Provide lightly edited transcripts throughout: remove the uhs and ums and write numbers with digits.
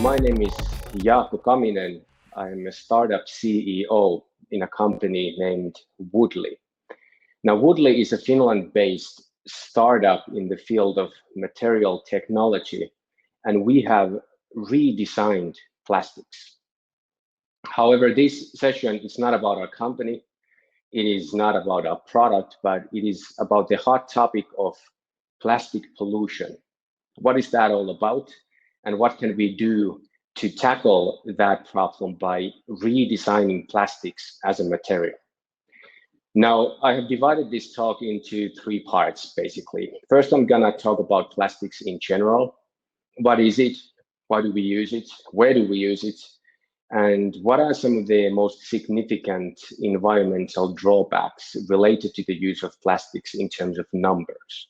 My name is Jaakko Kaminen. I'm a startup CEO in a company named Woodley. Now, Woodley is a Finland-based startup in the field of material technology, and we have redesigned plastics. However, this session is not about our company. It is not about our product, but it is about the hot topic of plastic pollution. What is that all about? And what can we do to tackle that problem by redesigning plastics as a material? Now, I have divided this talk into three parts, basically. First, I'm gonna talk about plastics in general. What is it? Why do we use it? Where do we use it? And what are some of the most significant environmental drawbacks related to the use of plastics in terms of numbers?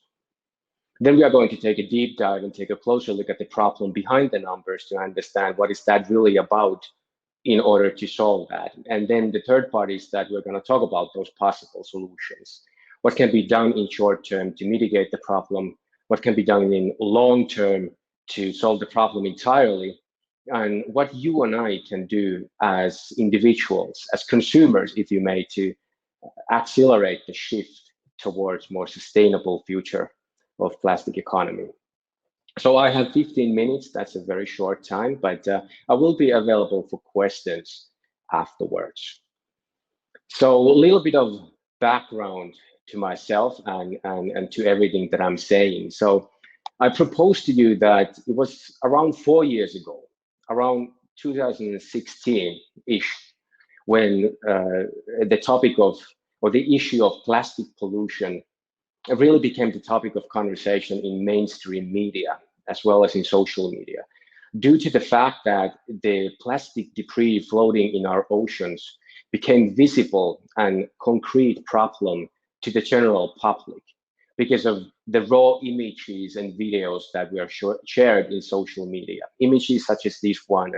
Then we are going to take a deep dive and take a closer look at the problem behind the numbers to understand what is that really about in order to solve that. And then the third part is that we're going to talk about those possible solutions. What can be done in short term to mitigate the problem? What can be done in long term to solve the problem entirely? And what you and I can do as individuals, as consumers, if you may, to accelerate the shift towards more sustainable future of plastic economy. So I have 15 minutes. That's a very short time, but I will be available for questions afterwards. So a little bit of background to myself and to everything that I'm saying. So I proposed to you that it was around 4 years ago, around 2016-ish, when the topic of, or the issue of plastic pollution really became the topic of conversation in mainstream media, as well as in social media, due to the fact that the plastic debris floating in our oceans became visible and concrete problem to the general public because of the raw images and videos that we are shared in social media, images such as this one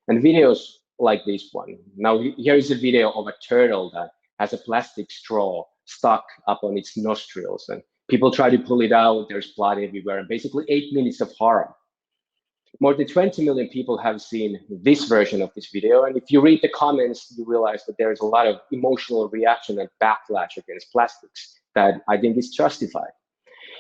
and videos like this one. Now, here is a video of a turtle that has a plastic straw stuck up on its nostrils, and people try to pull it out. There's blood everywhere, and basically 8 minutes of horror. More than 20 million people have seen this version of this video, and if you read the comments, you realize that there is a lot of emotional reaction and backlash against plastics that I think is justified.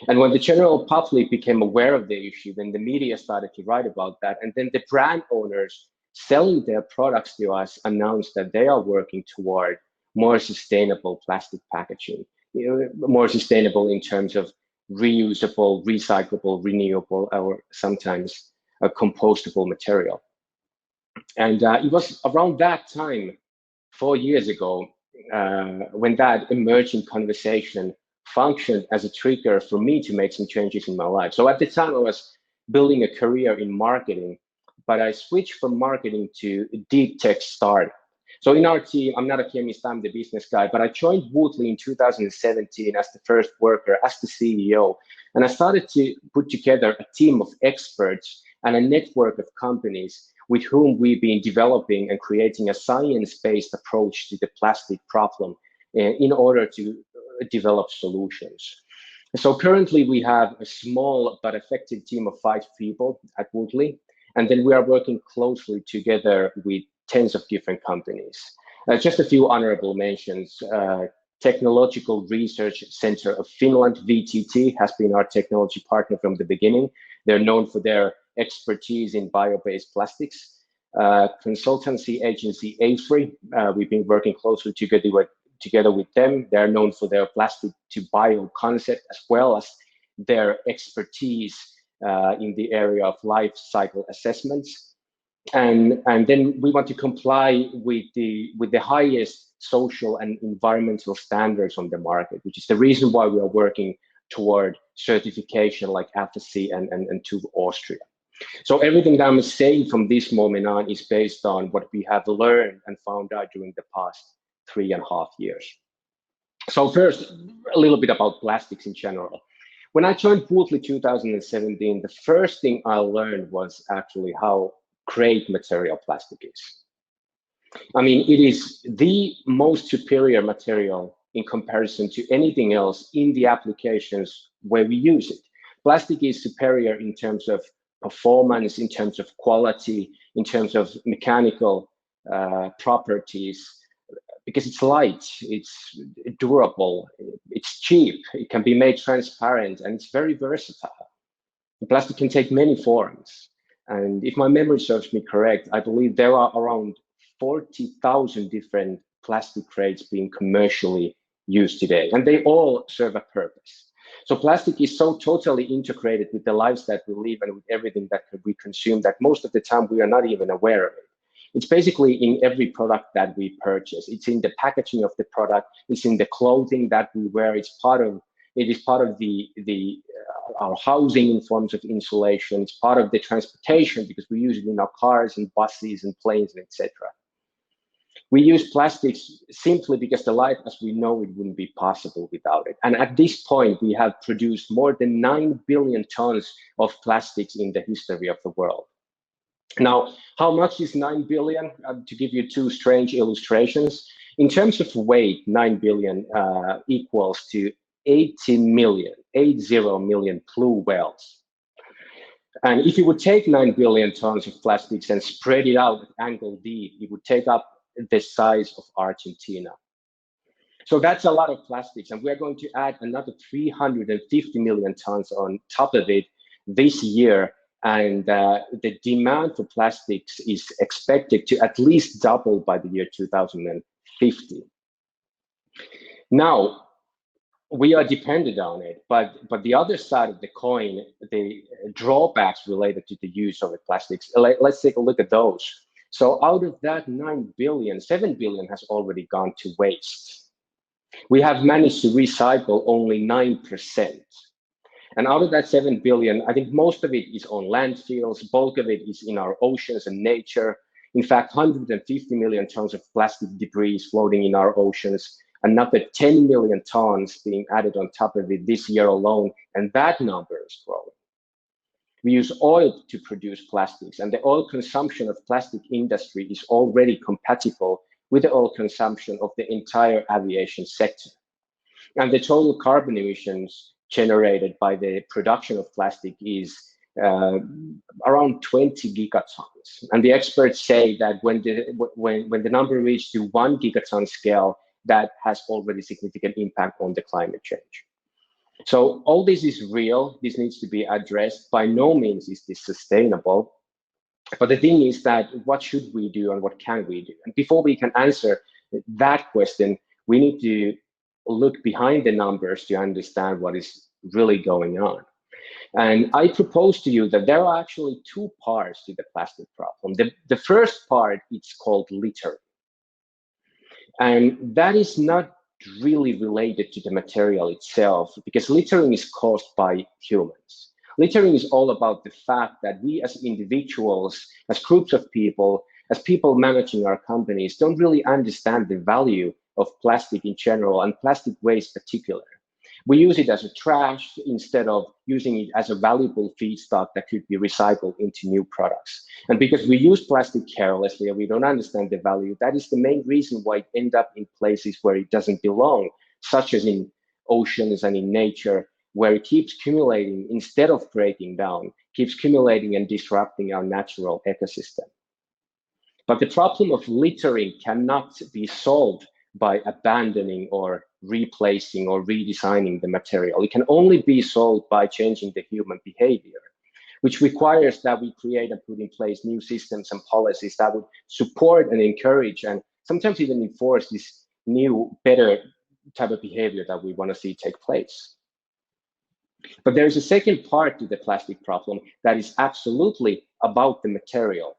And when the general public became aware of the issue, then the media started to write about that, and then the brand owners selling their products to us announced that they are working toward more sustainable plastic packaging, more sustainable in terms of reusable, recyclable, renewable, or sometimes a compostable material. And it was around that time, 4 years ago, when that emerging conversation functioned as a trigger for me to make some changes in my life. So at the time, I was building a career in marketing, but I switched from marketing to deep tech startup. So in our team, I'm not a chemist, I'm the business guy, but I joined Woodley in 2017 as the first worker, as the CEO. And I started to put together a team of experts and a network of companies with whom we've been developing and creating a science-based approach to the plastic problem in order to develop solutions. So currently we have a small but effective team of 5 people at Woodley. And then we are working closely together with tens of different companies. Just a few honorable mentions. Technological Research Center of Finland, VTT, has been our technology partner from the beginning. They're known for their expertise in bio-based plastics. Consultancy agency AFRY, we've been working closely together with them. They're known for their plastic to bio concept, as well as their expertise in the area of life cycle assessments. And then we want to comply with the highest social and environmental standards on the market, which is the reason why we are working toward certification like FSC and to Austria. So everything that I'm saying from this moment on is based on what we have learned and found out during the past 3.5 years. So first, a little bit about plastics in general. When I joined Woodley 2017, the first thing I learned was actually how great material plastic is. I mean, it is the most superior material in comparison to anything else in the applications where we use it. Plastic is superior in terms of performance, in terms of quality, in terms of mechanical properties, because it's light, it's durable, it's cheap, it can be made transparent, and it's very versatile. The plastic can take many forms. And if my memory serves me correct, I believe there are around 40,000 different plastic grades being commercially used today, and they all serve a purpose. So plastic is so totally integrated with the lives that we live and with everything that we consume that most of the time we are not even aware of it. It's basically in every product that we purchase. It's in the packaging of the product. It's in the clothing that we wear. It is part of our housing in forms of insulation. It's part of the transportation because we use it in our cars and buses and planes and etc. We use plastics simply because the life as we know it wouldn't be possible without it. And at this point, we have produced more than 9 billion tons of plastics in the history of the world. Now, how much is 9 billion? To give you two strange illustrations, in terms of weight, 9 billion equals to 80 million blue whales. And if you would take 9 billion tons of plastics and spread it out at angle deep, it would take up the size of Argentina. So that's a lot of plastics, and we're going to add another 350 million tons on top of it this year. And the demand for plastics is expected to at least double by the year 2050. Now, we are dependent on it, but the other side of the coin, the drawbacks related to the use of the plastics, let's take a look at those. So out of that 9 billion, 7 billion has already gone to waste. We have managed to recycle only 9%. And out of that 7 billion, I think most of it is on landfills, bulk of it is in our oceans and nature. In fact, 150 million tons of plastic debris floating in our oceans, another 10 million tons being added on top of it this year alone, and that number is growing. We use oil to produce plastics, and the oil consumption of plastic industry is already compatible with the oil consumption of the entire aviation sector. And the total carbon emissions generated by the production of plastic is around 20 gigatons. And the experts say that when the number reaches to 1 gigaton scale, that has already significant impact on the climate change. So all this is real. This needs to be addressed. By no means is this sustainable. But the thing is that what should we do and what can we do? And before we can answer that question, we need to look behind the numbers to understand what is really going on. And I propose to you that there are actually two parts to the plastic problem. The first part, it's called littering. And that is not really related to the material itself, because littering is caused by humans. Littering is all about the fact that we as individuals, as groups of people, as people managing our companies, don't really understand the value of plastic in general and plastic waste particular. We use it as a trash instead of using it as a valuable feedstock that could be recycled into new products. And because we use plastic carelessly and we don't understand the value, that is the main reason why it ends up in places where it doesn't belong, such as in oceans and in nature, where it keeps accumulating instead of breaking down, keeps accumulating and disrupting our natural ecosystem. But the problem of littering cannot be solved by abandoning or replacing or redesigning the material. It can only be solved by changing the human behavior, which requires that we create and put in place new systems and policies that would support and encourage and sometimes even enforce this new, better type of behavior that we want to see take place. But there's a second part to the plastic problem that is absolutely about the material,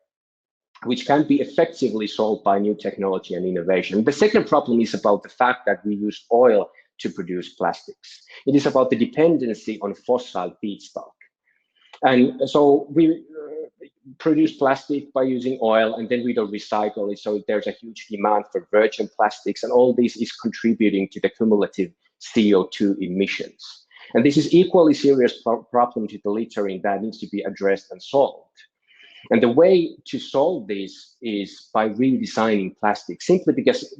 which can be effectively solved by new technology and innovation. The second problem is about the fact that we use oil to produce plastics. It is about the dependency on fossil feedstock. And so we produce plastic by using oil, and then we don't recycle it. So there's a huge demand for virgin plastics, and all this is contributing to the cumulative CO2 emissions. And this is equally serious problem to the littering that needs to be addressed and solved. And the way to solve this is by redesigning plastic, simply because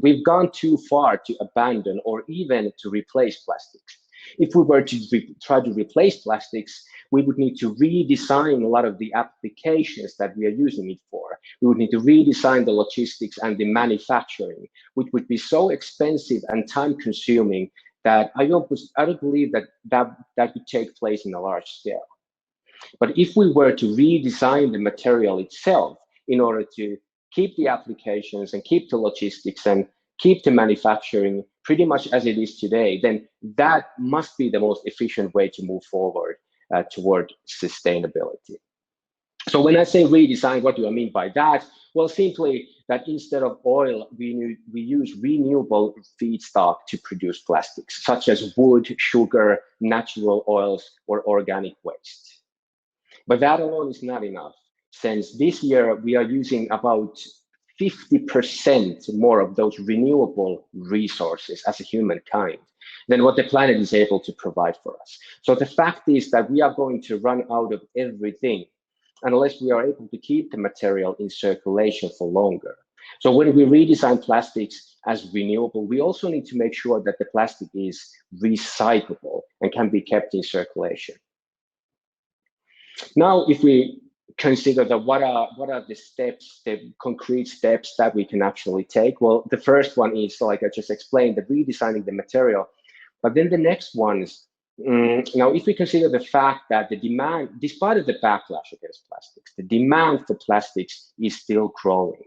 we've gone too far to abandon or even to replace plastics. If we were to try to replace plastics, We would need to redesign a lot of the applications that we are using it for. We would need to redesign the logistics and the manufacturing, which would be so expensive and time consuming that I don't believe that could take place in a large scale. But if we were to redesign the material itself in order to keep the applications and keep the logistics and keep the manufacturing pretty much as it is today, then that must be the most efficient way to move forward toward sustainability. So when I say redesign, what do I mean by that? Well, simply that instead of oil, we use renewable feedstock to produce plastics, such as wood, sugar, natural oils, or organic waste. But that alone is not enough, since this year we are using about 50% more of those renewable resources as a humankind than what the planet is able to provide for us. So the fact is that we are going to run out of everything unless we are able to keep the material in circulation for longer. So when we redesign plastics as renewable, we also need to make sure that the plastic is recyclable and can be kept in circulation. Now, if we consider that what are the steps, the concrete steps that we can actually take? Well, the first one is, like I just explained, the redesigning the material. But then the next one is, now if we consider the fact that the demand, despite of the backlash against plastics, the demand for plastics is still growing.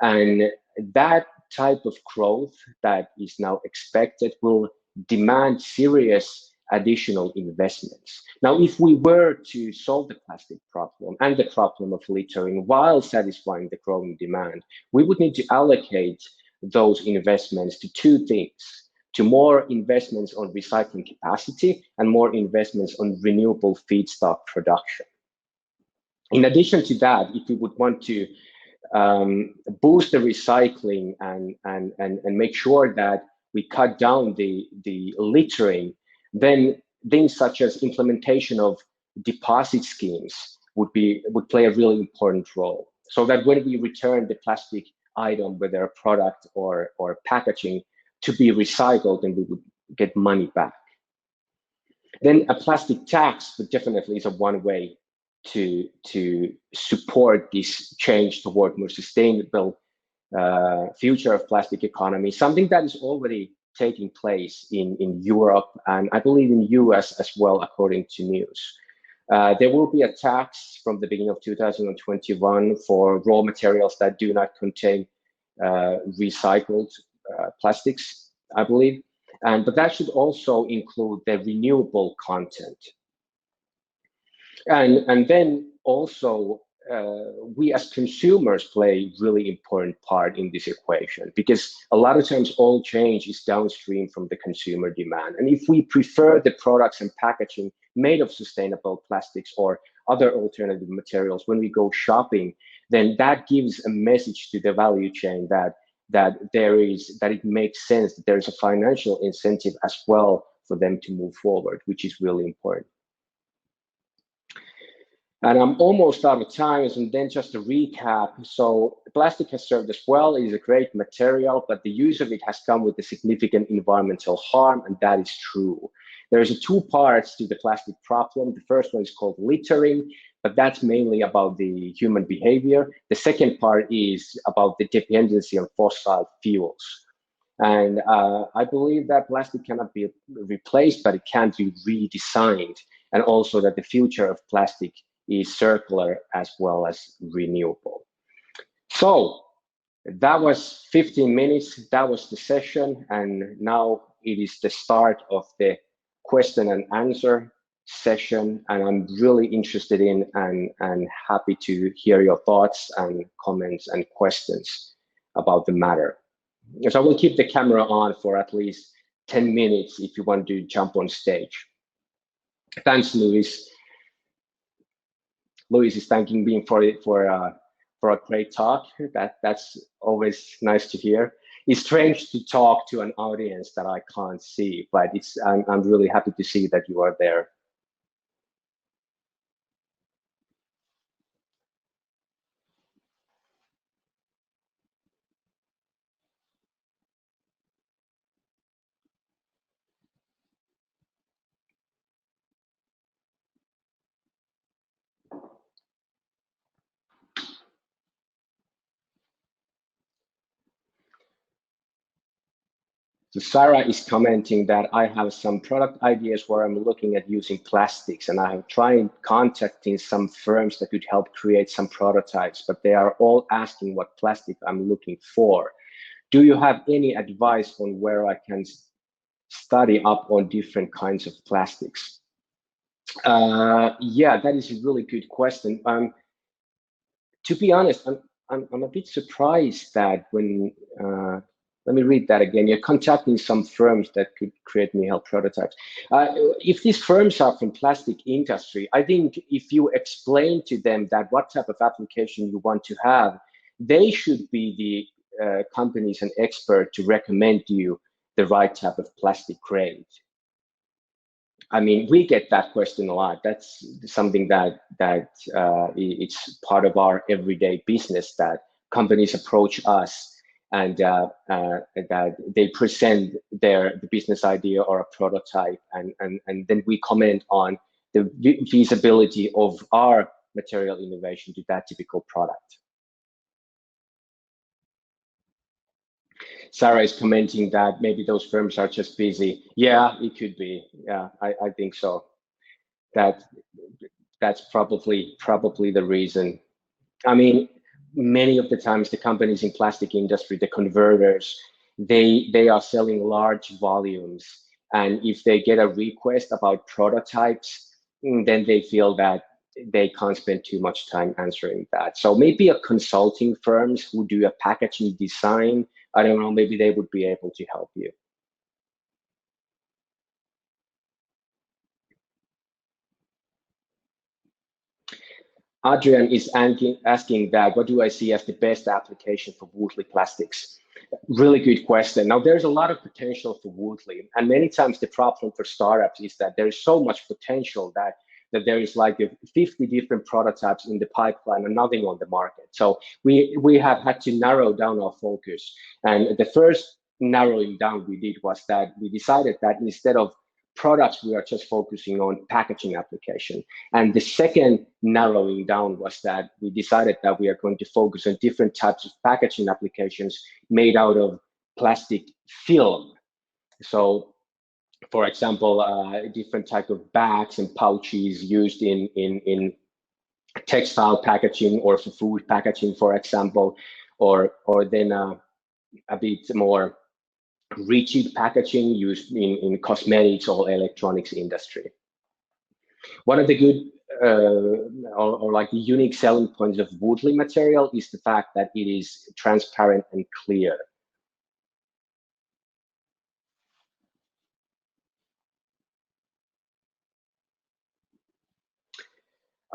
And that type of growth that is now expected will demand serious additional investments. Now, if we were to solve the plastic problem and the problem of littering while satisfying the growing demand, we would need to allocate those investments to two things: to more investments on recycling capacity and more investments on renewable feedstock production. In addition to that, if we would want to boost the recycling and make sure that we cut down the littering, then things such as implementation of deposit schemes would play a really important role. So that when we return the plastic item, whether a product or packaging, to be recycled, and we would get money back. Then a plastic tax would definitely is one way to support this change toward more sustainable future of plastic economy, something that is already taking place in Europe and I believe in US as well, according to news. There will be a tax from the beginning of 2021 for raw materials that do not contain recycled plastics, I believe. But that should also include the renewable content. And then also, we as consumers play a really important part in this equation, because a lot of times all change is downstream from the consumer demand. And if we prefer the products and packaging made of sustainable plastics or other alternative materials when we go shopping, then that gives a message to the value chain that it makes sense, that there is a financial incentive as well for them to move forward, which is really important. And I'm almost out of time, and then just to recap. So plastic has served us well. It is a great material, but the use of it has come with a significant environmental harm, and that is true. There's two parts to the plastic problem. The first one is called littering, but that's mainly about the human behavior. The second part is about the dependency on fossil fuels. And I believe that plastic cannot be replaced, but it can be redesigned, and also that the future of plastic is circular as well as renewable. So that was 15 minutes. That was the session. And now it is the start of the question and answer session. And I'm really interested in and happy to hear your thoughts and comments and questions about the matter. So I will keep the camera on for at least 10 minutes if you want to jump on stage. Thanks, Luis. Luis is thanking me for a great talk. That's always nice to hear. It's strange to talk to an audience that I can't see, but I'm really happy to see that you are there. So Sarah is commenting that I have some product ideas where I'm looking at using plastics, and I have tried contacting some firms that could help create some prototypes, but they are all asking what plastic I'm looking for. Do you have any advice on where I can study up on different kinds of plastics? Yeah, that is a really good question. To be honest, I'm a bit surprised that when let me read that again. You're contacting some firms that could create me help prototypes. If these firms are from plastic industry, I think if you explain to them that what type of application you want to have, they should be the companies and expert to recommend you the right type of plastic grade. I mean, we get that question a lot. That's something that it's part of our everyday business, that companies approach us and that they present the business idea or a prototype, and then we comment on the feasibility of our material innovation to that typical product. Sarah is commenting that maybe those firms are just busy. Yeah, it could be. Yeah, I think so. That's probably the reason. I mean, many of the times the companies in plastic industry, the converters, they are selling large volumes, and if they get a request about prototypes, then they feel that they can't spend too much time answering that. So maybe a consulting firms who do a packaging design, I don't know, maybe they would be able to help you. Adrian is asking that, what do I see as the best application for Woodley plastics? Really good question. Now, there's a lot of potential for Woodley, and many times the problem for startups is that there is so much potential that there is like 50 different prototypes in the pipeline and nothing on the market. So we have had to narrow down our focus. And the first narrowing down we did was that we decided that instead of products, we are just focusing on packaging application. And the second narrowing down was that we decided that we are going to focus on different types of packaging applications made out of plastic film. So, for example, different type of bags and pouches used in textile packaging or for food packaging, for example, or then a bit more rigid packaging used in cosmetics or electronics industry. One of the good or like the unique selling points of Woodley material is the fact that it is transparent and clear.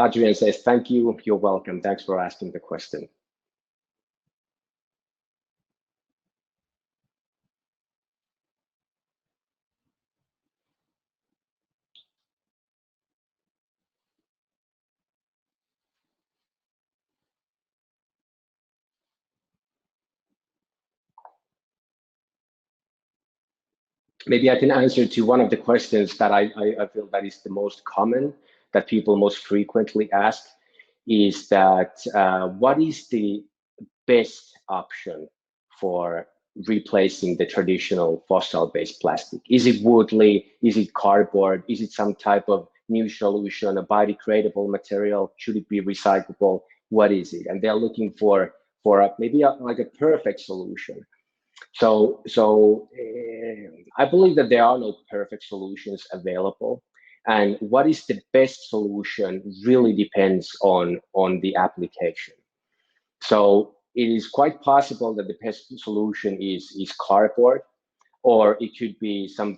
Adrian says, thank you, you're welcome. Thanks for asking the question. Maybe I can answer to one of the questions that I feel that is the most common, that people most frequently ask, is that what is the best option for replacing the traditional fossil-based plastic? Is it Woodley? Is it cardboard? Is it some type of new solution, a biodegradable material? Should it be recyclable? What is it? And they're looking for maybe like a perfect solution. So I believe that there are no perfect solutions available. And what is the best solution really depends on the application. So it is quite possible that the best solution is cardboard, or it could be some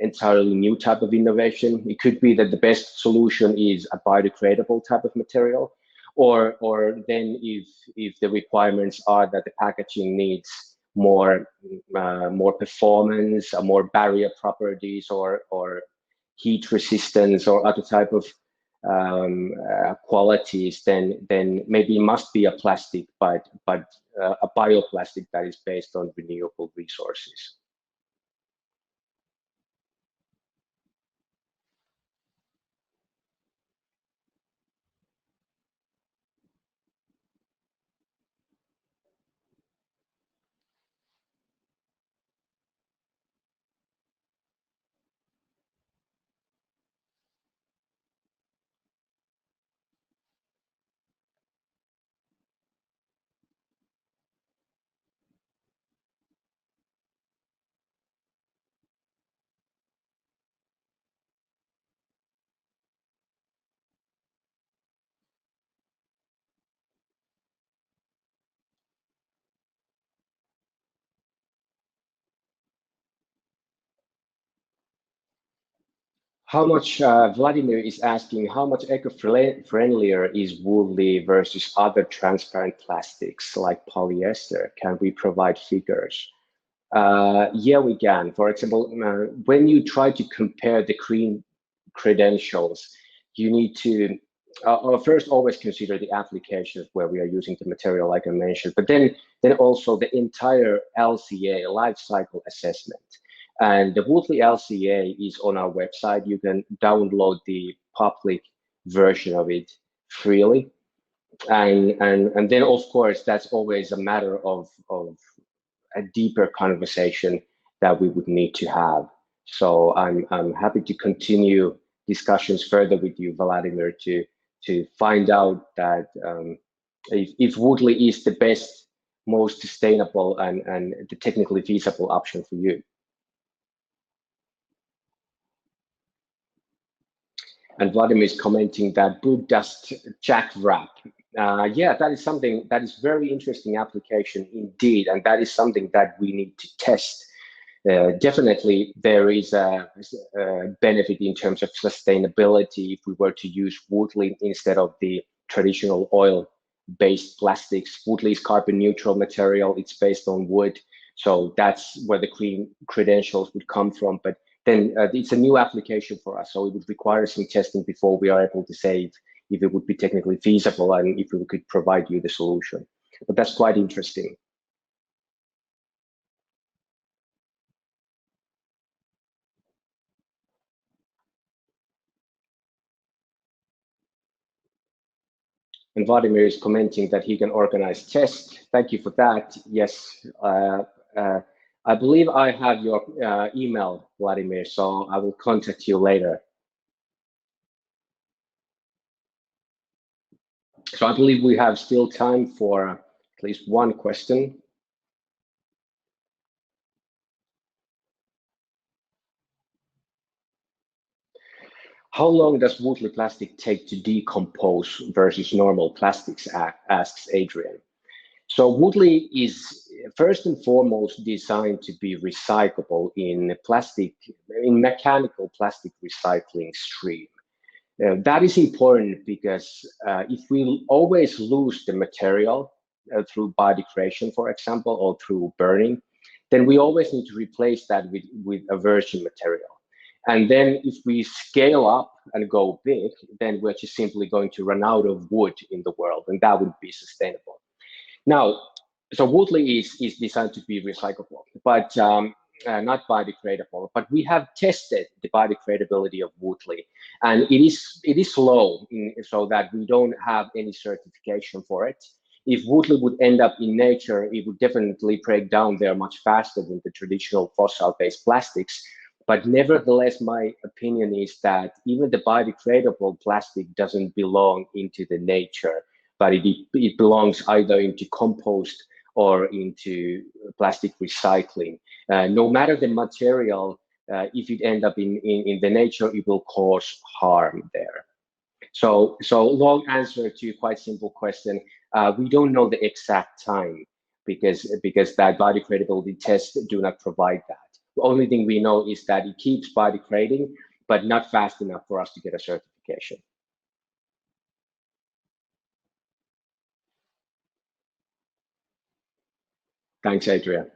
entirely new type of innovation. It could be that the best solution is a biodegradable type of material, or then if the requirements are that the packaging needs more performance, more barrier properties, or heat resistance, or other type of qualities, then maybe it must be a plastic, but a bioplastic that is based on renewable resources. How much, Vladimir is asking, how much eco-friendlier is Woodley versus other transparent plastics like polyester? Can we provide figures? Yeah, we can. For example, when you try to compare the green credentials, you need to first always consider the applications where we are using the material, like I mentioned, but then also the entire LCA, life cycle assessment. And the Woodley LCA is on our website. You can download the public version of it freely. And then, of course, that's always a matter of a deeper conversation that we would need to have. So I'm happy to continue discussions further with you, Vladimir, to find out that if Woodley is the best, most sustainable and the technically feasible option for you. And Vladimir is commenting that boot dust jack wrap. Yeah, that is something that is very interesting application indeed, and that is something that we need to test. Definitely, there is a benefit in terms of sustainability if we were to use Woodley instead of the traditional oil-based plastics. Woodley is carbon neutral material; it's based on wood, so that's where the green credentials would come from. But then it's a new application for us, so it would require some testing before we are able to say if it would be technically feasible and if we could provide you the solution. But that's quite interesting. And Vladimir is commenting that he can organize tests. Thank you for that. Yes, I believe I have your email, Vladimir, so I will contact you later. So I believe we have still time for at least one question. How long does Woodley plastic take to decompose versus normal plastics, asks Adrian. So Woodley is first and foremost designed to be recyclable in mechanical plastic recycling stream. That is important because if we always lose the material through biodegradation, for example, or through burning, then we always need to replace that with a virgin material. And then if we scale up and go big, then we're just simply going to run out of wood in the world, and that would be sustainable. Now, so Woodley is designed to be recyclable, but not biodegradable. But we have tested the biodegradability of Woodley, and it is low, so that we don't have any certification for it. If Woodley would end up in nature, it would definitely break down there much faster than the traditional fossil-based plastics. But nevertheless, my opinion is that even the biodegradable plastic doesn't belong into the nature, but it belongs either into compost or into plastic recycling. No matter the material, if it ends up in the nature, it will cause harm there. So long answer to a quite simple question. We don't know the exact time because that biodegradability tests do not provide that. The only thing we know is that it keeps biodegrading, but not fast enough for us to get a certification. Thanks, Adrian.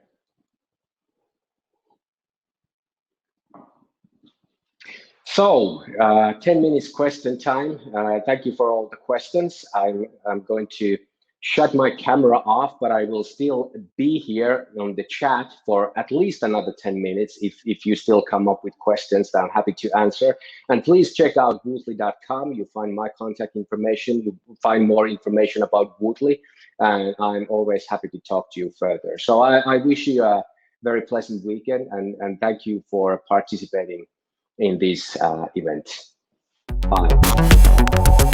So 10 minutes question time. Thank you for all the questions. I'm going to shut my camera off, but I will still be here on the chat for at least another 10 minutes. If you still come up with questions that I'm happy to answer. And please check out woodley.com. You'll find my contact information. You'll find more information about Woodley. And I'm always happy to talk to you further. So I wish you a very pleasant weekend, and thank you for participating in this event. Bye.